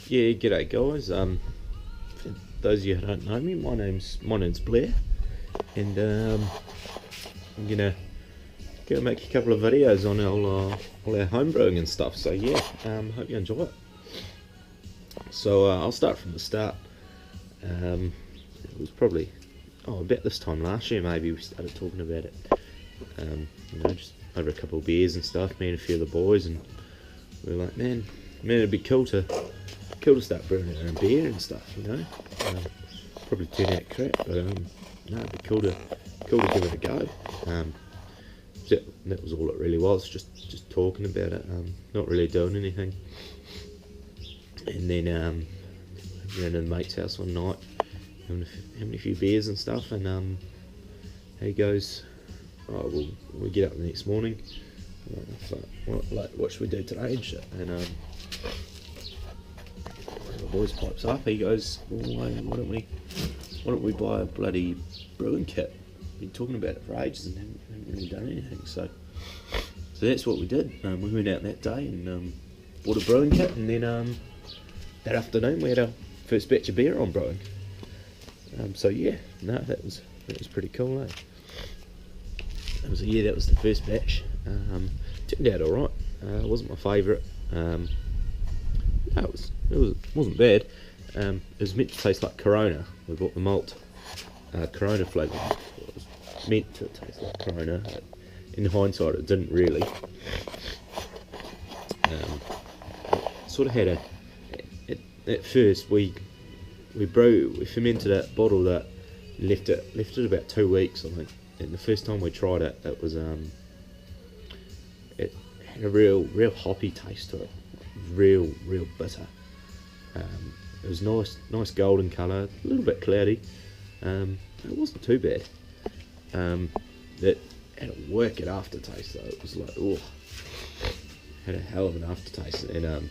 Yeah, g'day guys. For those of you who don't know me, my name's Blair, and I'm gonna make a couple of videos on all our home brewing and stuff. So yeah, hope you enjoy it. So I'll start from the start. It was probably about this time last year maybe we started talking about it. Just over a couple of beers and stuff, me and a few of the boys, and we were like, man, it'd be cool to start brewing our own beer and stuff, probably turn out crap, but it'd be cool to give it a go. That was all it really was, just talking about it, not really doing anything. And then we went to the mate's house one night, having a few beers and stuff, and he goes, we get up the next morning, what should we do today and shit, and the boys pipes up, he goes, why don't we buy a bloody brewing kit? Been talking about it for ages and haven't really done anything, so that's what we did. We went out that day and bought a brewing kit, and then that afternoon we had our first batch of beer on brewing. So yeah, that was pretty cool, eh? That was the first batch. Turned out alright. It wasn't my favourite. It wasn't bad. It was meant to taste like Corona. We bought the malt Corona flavour. It was meant to taste like Corona. In hindsight, it didn't really. Sort of had at first we fermented that bottle that left it about 2 weeks, I think. And the first time we tried it, it was it had a real hoppy taste to it, real bitter. It was nice golden colour, a little bit cloudy. It wasn't too bad. That had a wicked aftertaste though. It was like, had a hell of an aftertaste, and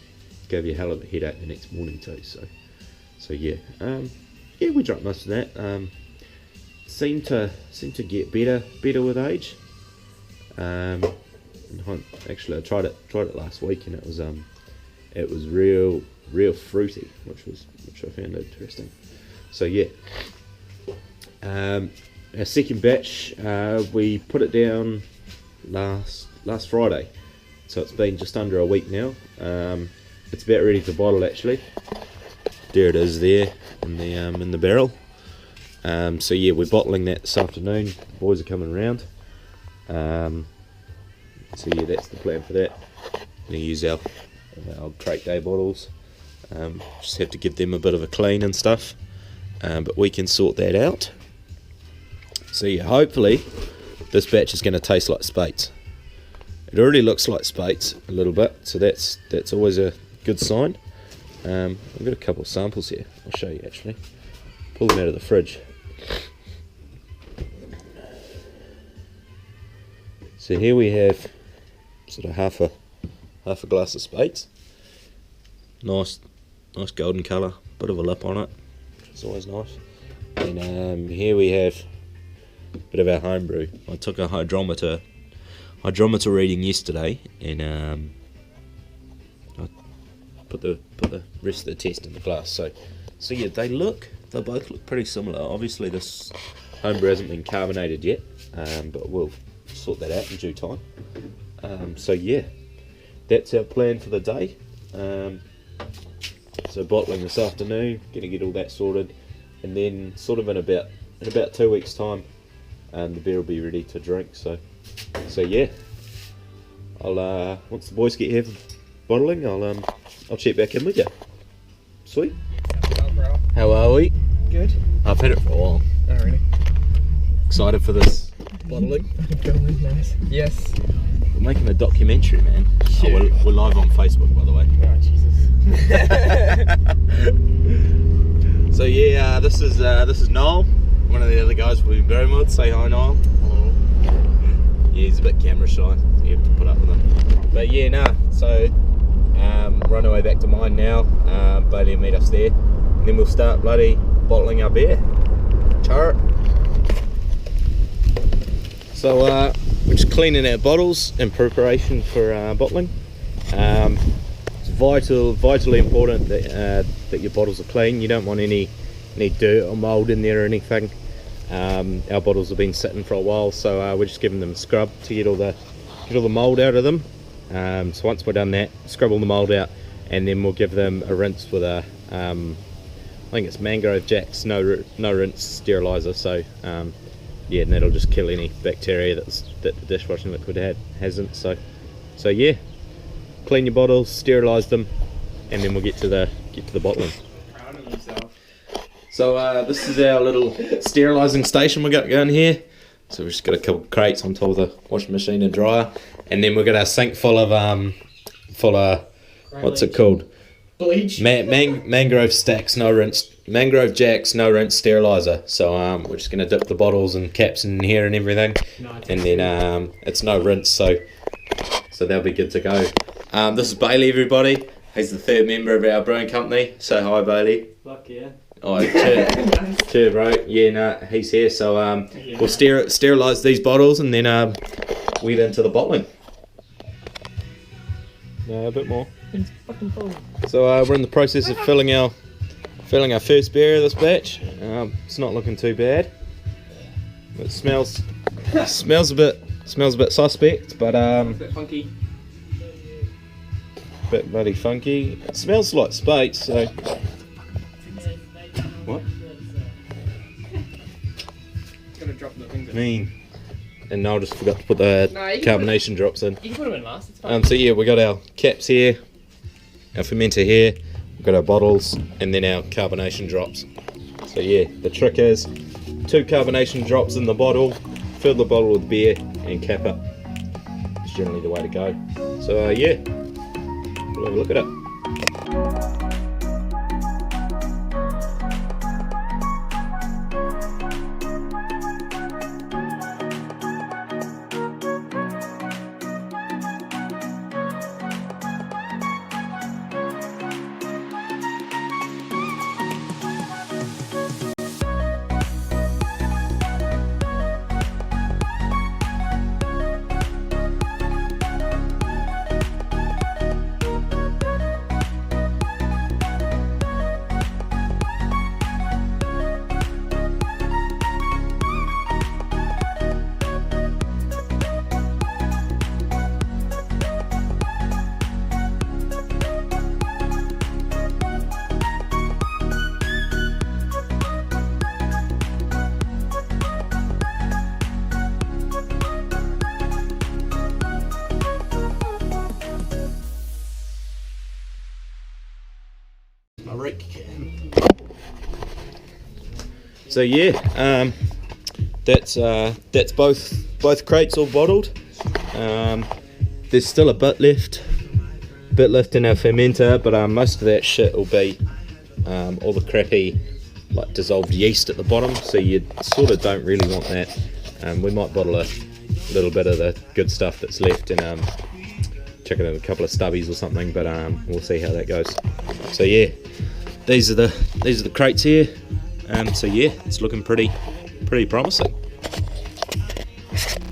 gave you a hell of a headache the next morning too. So yeah, we drank most of that. Seemed to get better with age. Actually, I tried it last week, and it was real fruity, which I found interesting. So yeah, our second batch, we put it down last Friday, so it's been just under a week now. It's about ready to bottle actually. There it is there in the barrel. So yeah, we're bottling that this afternoon. The boys are coming around. So yeah, that's the plan for that. We're going to use our crate day bottles. Just have to give them a bit of a clean and stuff. But we can sort that out. So yeah, hopefully this batch is going to taste like Spates. It already looks like Spates a little bit, so that's always a good sign. I've got a couple of samples here. I'll show you actually. Pull them out of the fridge. So here we have sort of half a glass of Spates. Nice golden colour, bit of a lip on it, which is always nice. And here we have a bit of our homebrew. I took a hydrometer reading yesterday, and I put the rest of the test in the glass. So yeah, they both look pretty similar. Obviously this homebrew hasn't been carbonated yet, but we'll sort that out in due time. So yeah, that's our plan for the day. So bottling this afternoon, gonna get all that sorted, and then sort of in about 2 weeks time, the beer will be ready to drink. So yeah, I'll once the boys get here bottling, I'll check back in with you. Sweet. How are we? Good. I've had it for a while. Oh really? Excited for this bottling? Going nice. Yes. We're making a documentary, man. Shit. We're live on Facebook, by the way. Oh Jesus. So yeah, this is Noel, one of the other guys we've been brewing with. Say hi, Noel. Hello. Yeah, he's a bit camera shy, so you have to put up with him. But yeah, so we're on our way back to mine now. Bailey will meet us there, and then we'll start bloody bottling our beer. Char. So we're just cleaning our bottles in preparation for bottling. It's vitally important that that your bottles are clean. You don't want any dirt or mould in there or anything. Our bottles have been sitting for a while, so we're just giving them a scrub to get all the mould out of them. So once we're done that, scrub all the mould out, and then we'll give them a rinse with a I think it's Mangrove Jack's no rinse sterilizer. So yeah, and that'll just kill any bacteria that the dishwashing liquid hasn't. So yeah, clean your bottles, sterilise them, and then we'll get to the bottling. Proud of yourself. So this is our little sterilising station we got going here. So we've just got a couple of crates on top of the washing machine and dryer, and then we've got our sink full of what's it called? Bleach. Mangrove Stacks no rinse, Mangrove Jack's no rinse sterilizer. So we're just gonna dip the bottles and caps in here and everything, and then it's no rinse, so they'll be good to go. This is Bailey, everybody. He's the third member of our brewing company. Say hi, Bailey. Fuck yeah. Oh, cheer, bro. Yeah, no, he's here. So we'll sterilise these bottles and then we'll get into the bottling. A bit more. It's fucking full. So we're in the process of filling our first beer of this batch. It's not looking too bad. It smells a bit suspect, but It's a bit funky. bit bloody funky. It smells like spate, so. What? Gonna drop the things in. Mean. And Noel just forgot to put the carbonation drops in. You can put them in last, it's fine. So yeah, we got our caps here, our fermenter here, we've got our bottles, and then our carbonation drops. So yeah, the trick is 2 carbonation drops in the bottle, fill the bottle with beer, and cap it. It's generally the way to go. So yeah, we'll have a look at it. So yeah, that's both crates all bottled. There's still a bit left in our fermenter, but most of that shit will be all the crappy like dissolved yeast at the bottom. So you sort of don't really want that. We might bottle a little bit of the good stuff that's left and chuck it in a couple of stubbies or something. But we'll see how that goes. So yeah, these are the crates here. So yeah, it's looking pretty promising.